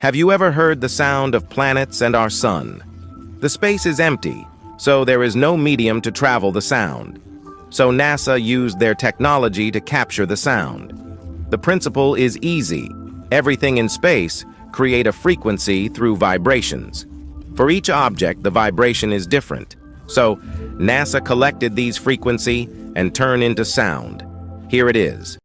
Have you ever heard the sound of planets and our sun? The space is empty, so there is no medium to travel the sound. So NASA used their technology to capture the sound. The principle is easy. Everything in space create a frequency through vibrations. For each object, the vibration is different. So NASA collected these frequency and turned into sound. Here it is.